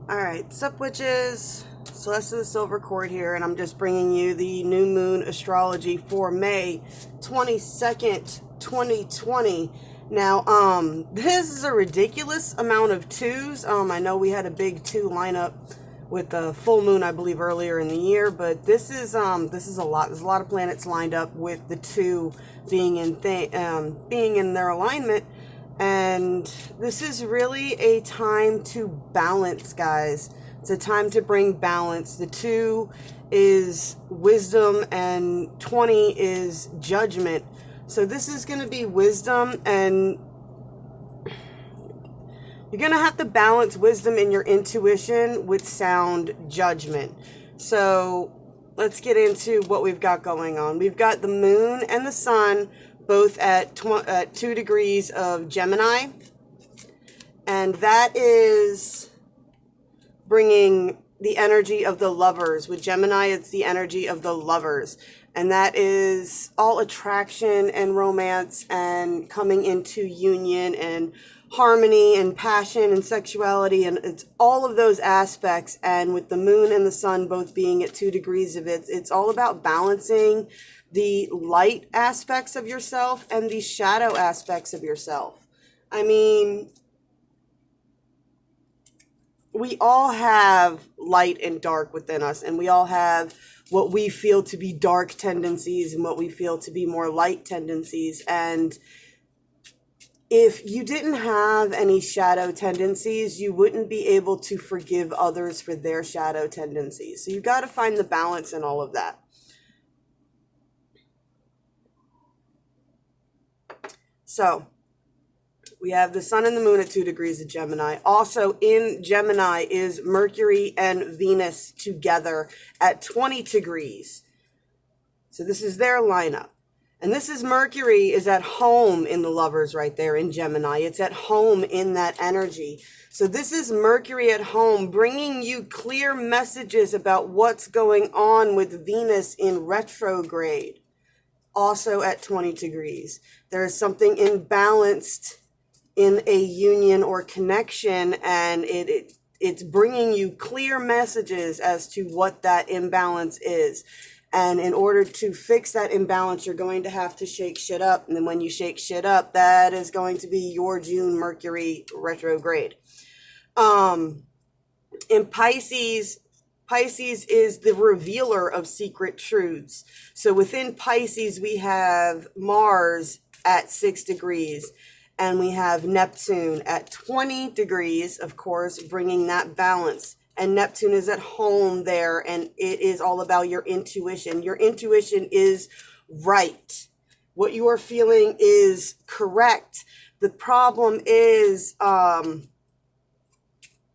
Alright, sup witches? Celeste of the Silver Cord here, and I'm just bringing you the new moon astrology for May 22nd, 2020. Now, this is a ridiculous amount of twos. I know we had a big two lineup with the full moon, I believe, earlier in the year, but this is a lot. There's a lot of planets lined up with the two being in their alignment. And this is really a time to balance, guys. It's a time to bring balance. The 2 is wisdom and 20 is judgment. So this is going to be wisdom, and you're going to have to balance wisdom and your intuition with sound judgment. So let's get into what we've got going on. We've got the moon and the sun both at 2 degrees of Gemini, and that is bringing the energy of the lovers. With Gemini, it's the energy of the lovers, and that is all attraction and romance and coming into union and harmony and passion and sexuality, and it's all of those aspects. And with the moon and the sun both being at 2 degrees of it, it's all about balancing the light aspects of yourself and the shadow aspects of yourself. I mean, we all have light and dark within us, and we all have what we feel to be dark tendencies and what we feel to be more light tendencies. And if you didn't have any shadow tendencies, you wouldn't be able to forgive others for their shadow tendencies. So you got to find the balance in all of that. So we have the sun and the moon at 2 degrees of Gemini. Also in Gemini is Mercury and Venus together at 20 degrees. So this is their lineup. And this is Mercury is at home in the lovers right there in Gemini. It's at home in that energy. So this is Mercury at home, bringing you clear messages about what's going on with Venus in retrograde. Also at 20 degrees. There is something imbalanced in a union or connection, and it's bringing you clear messages as to what that imbalance is. And in order to fix that imbalance, you're going to have to shake shit up. And then when you shake shit up, that is going to be your June Mercury retrograde. In Pisces is the revealer of secret truths. So within Pisces, we have Mars at 6 degrees, and we have Neptune at 20 degrees, of course, bringing that balance. And Neptune is at home there, and it is all about your intuition. Your intuition is right. What you are feeling is correct. The problem is,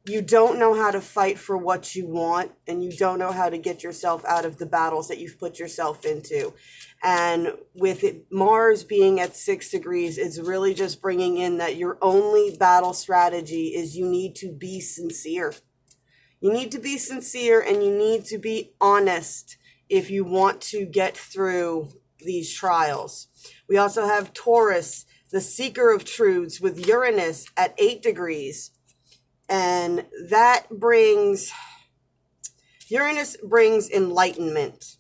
you don't know how to fight for what you want, and you don't know how to get yourself out of the battles that you've put yourself into. And with Mars being at 6 degrees, it's really just bringing in that your only battle strategy is you need to be sincere. You need to be sincere, and you need to be honest if you want to get through these trials. We also have Taurus, the seeker of truths, with Uranus at 8 degrees. And Uranus brings enlightenment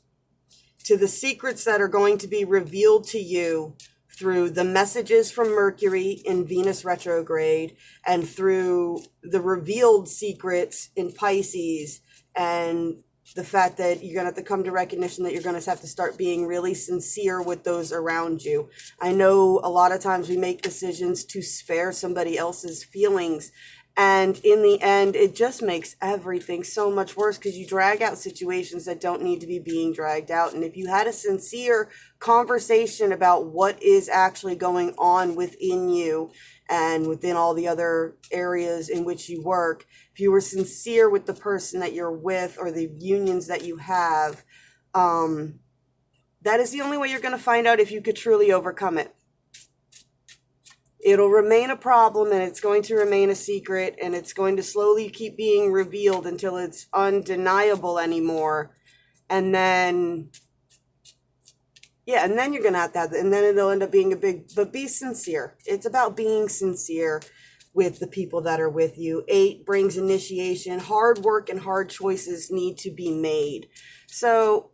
to the secrets that are going to be revealed to you through the messages from Mercury in Venus retrograde, and through the revealed secrets in Pisces, and the fact that you're going to have to come to recognition that you're going to have to start being really sincere with those around you. I know a lot of times we make decisions to spare somebody else's feelings, and in the end, it just makes everything so much worse, because you drag out situations that don't need to be being dragged out. And if you had a sincere conversation about what is actually going on within you and within all the other areas in which you work, if you were sincere with the person that you're with or the unions that you have, that is the only way you're going to find out if you could truly overcome it. It'll remain a problem, and it's going to remain a secret, and it's going to slowly keep being revealed until it's undeniable anymore. And then, and then you're going to have, and then it'll end up being a big, but be sincere. It's about being sincere with the people that are with you. 8 brings initiation. Hard work and hard choices need to be made. So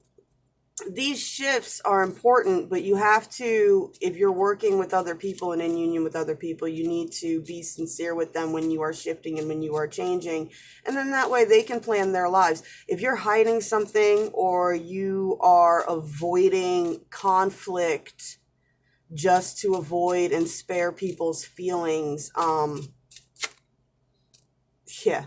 these shifts are important, but you have to, if you're working with other people and in union with other people, you need to be sincere with them when you are shifting and when you are changing. And then that way they can plan their lives. If you're hiding something or you are avoiding conflict just to avoid and spare people's feelings, yeah,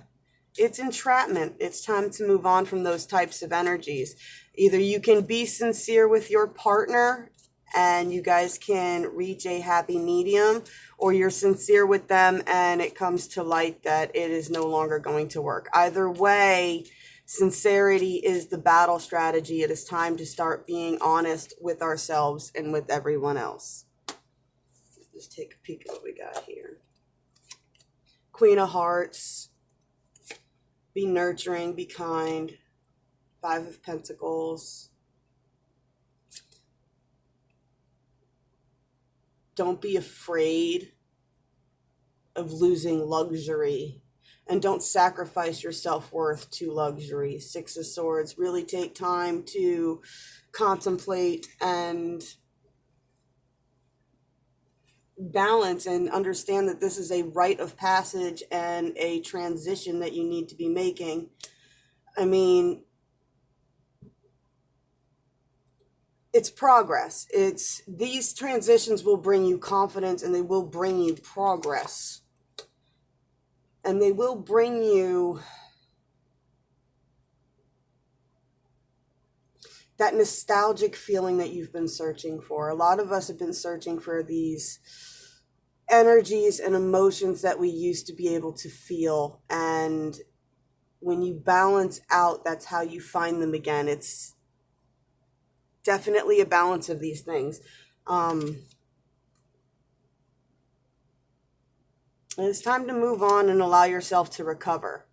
it's entrapment. It's time to move on from those types of energies. Either you can be sincere with your partner and you guys can reach a happy medium, or you're sincere with them and it comes to light that it is no longer going to work. Either way, sincerity is the battle strategy. It is time to start being honest with ourselves and with everyone else. Just take a peek at what we got here. Queen of Hearts. Be nurturing, be kind. 5 of Pentacles. Don't be afraid of losing luxury, and don't sacrifice your self-worth to luxury. 6 of Swords. Really take time to contemplate and balance and understand that this is a rite of passage and a transition that you need to be making. I mean, it's progress. These transitions will bring you confidence and they will bring you progress. And they will bring you that nostalgic feeling that you've been searching for. A lot of us have been searching for these energies and emotions that we used to be able to feel. And when you balance out, that's how you find them again. It's definitely a balance of these things. And it's time to move on and allow yourself to recover.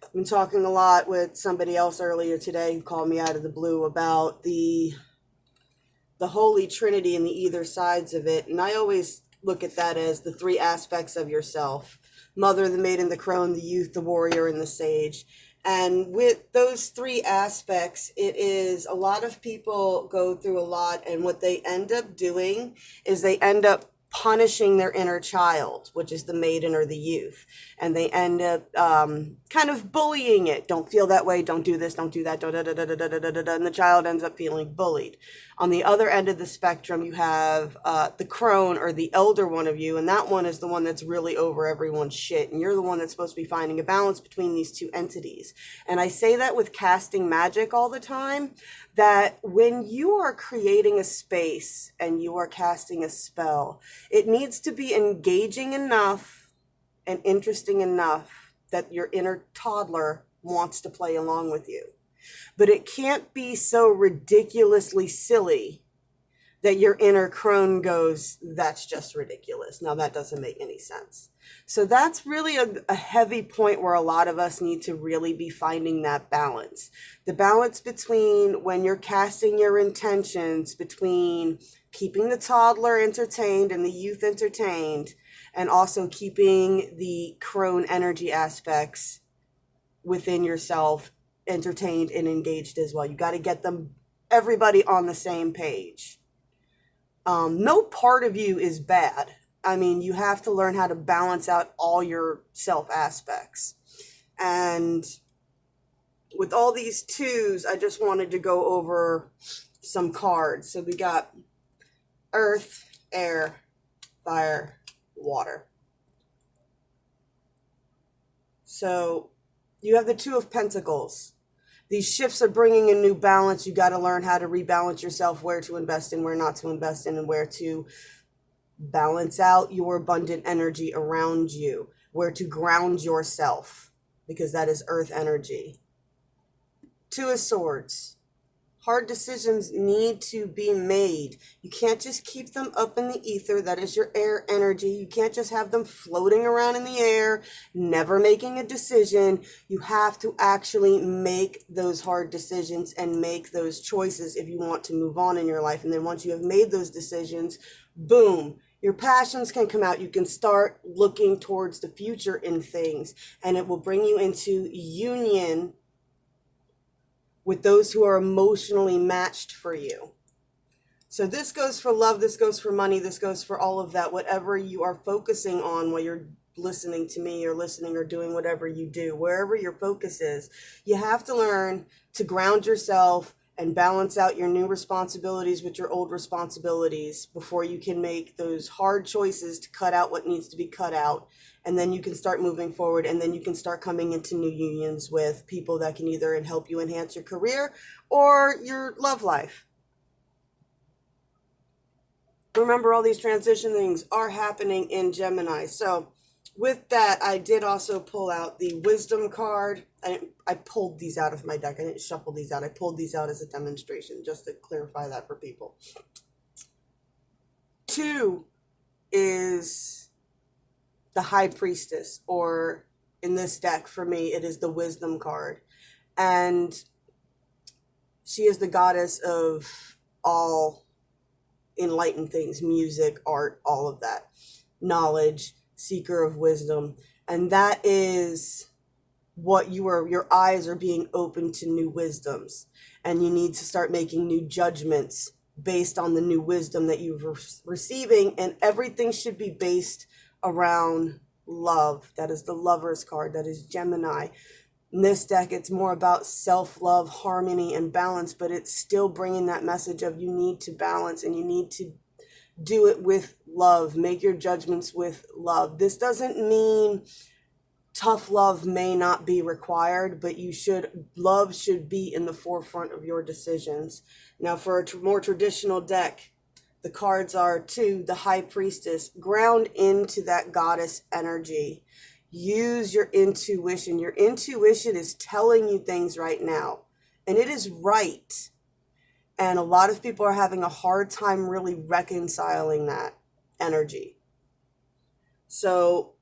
I've been talking a lot with somebody else earlier today who called me out of the blue about the Holy Trinity and the either sides of it. And I always look at that as the 3 aspects of yourself: mother, the maiden, the crone, the youth, the warrior, and the sage. And with those 3 aspects, it is a lot of people go through a lot, and what they end up doing is they end up punishing their inner child, which is the maiden or the youth, and they end up kind of bullying it. Don't feel that way, don't do this, don't do that, and the child ends up feeling bullied. On the other end of the spectrum, you have the crone, or the elder one of you, and that one is the one that's really over everyone's shit, and you're the one that's supposed to be finding a balance between these 2 entities. And I say that with casting magic all the time, that when you are creating a space and you are casting a spell, it needs to be engaging enough and interesting enough that your inner toddler wants to play along with you. But it can't be so ridiculously silly that your inner crone goes, that's just ridiculous. Now that doesn't make any sense. So that's really a heavy point where a lot of us need to really be finding that balance. The balance between when you're casting your intentions, between keeping the toddler entertained and the youth entertained, and also keeping the crone energy aspects within yourself entertained and engaged as well. You got to get everybody on the same page. No part of you is bad. I mean, you have to learn how to balance out all your self aspects. And with all these 2s, I just wanted to go over some cards. So we got earth, air, fire, water. So you have the 2 of Pentacles. These shifts are bringing a new balance. You got to learn how to rebalance yourself, where to invest in, where not to invest in, and where to balance out your abundant energy around you, where to ground yourself, because that is earth energy. 2 of Swords. Hard decisions need to be made. You can't just keep them up in the ether. That is your air energy. You can't just have them floating around in the air, never making a decision. You have to actually make those hard decisions and make those choices if you want to move on in your life. And then once you have made those decisions, boom, your passions can come out. You can start looking towards the future in things, and it will bring you into union with those who are emotionally matched for you. So this goes for love, this goes for money, this goes for all of that. Whatever you are focusing on while you're listening to me or listening or doing whatever you do, wherever your focus is, you have to learn to ground yourself and balance out your new responsibilities with your old responsibilities before you can make those hard choices to cut out what needs to be cut out. And then you can start moving forward, and then you can start coming into new unions with people that can either help you enhance your career or your love life. Remember, all these transition things are happening in Gemini. So with that, I did also pull out the wisdom card. I pulled these out of my deck. I didn't shuffle these out. I pulled these out as a demonstration, just to clarify that for people. 2 is the High Priestess, or in this deck, for me, it is the wisdom card. And she is the goddess of all enlightened things, music, art, all of that, knowledge, seeker of wisdom. And that is what your eyes are being open to new wisdoms, and you need to start making new judgments based on the new wisdom that you're receiving, and everything should be based around love. That is the Lover's card. That is Gemini. In this deck, it's more about self-love, harmony, and balance, but it's still bringing that message of you need to balance, and you need to do it with love. Make your judgments with love. This doesn't mean tough love may not be required, but love should be in the forefront of your decisions. Now, for a more traditional deck, the cards are 2, the High Priestess. Ground into that goddess energy. Use your intuition. Your intuition is telling you things right now, and it is right. And a lot of people are having a hard time really reconciling that energy. So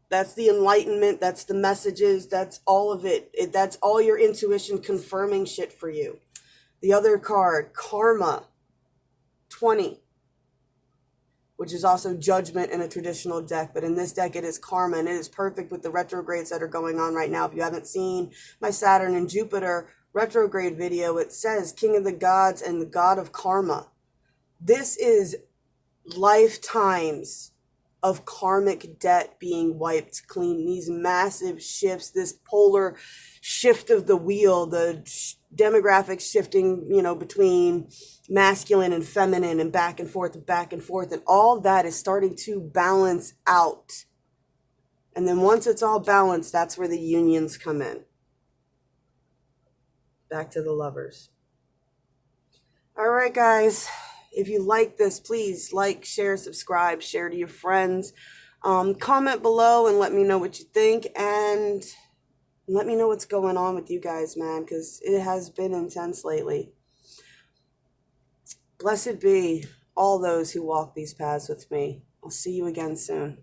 that's the enlightenment, that's the messages, that's all of it. That's all your intuition confirming shit for you. The other card, Karma, 20, which is also judgment in a traditional deck. But in this deck, it is karma, and it is perfect with the retrogrades that are going on right now. If you haven't seen my Saturn and Jupiter retrograde video, it says King of the Gods and the God of Karma. This is lifetimes of karmic debt being wiped clean. These massive shifts, this polar shift of the wheel, the demographic shifting, between masculine and feminine and back and forth, and all that is starting to balance out. And then once it's all balanced, that's where the unions come in. Back to the Lovers. All right, guys. If you like this, please like, share, subscribe, share to your friends. Comment below and let me know what you think. And let me know what's going on with you guys, man, because it has been intense lately. Blessed be all those who walk these paths with me. I'll see you again soon.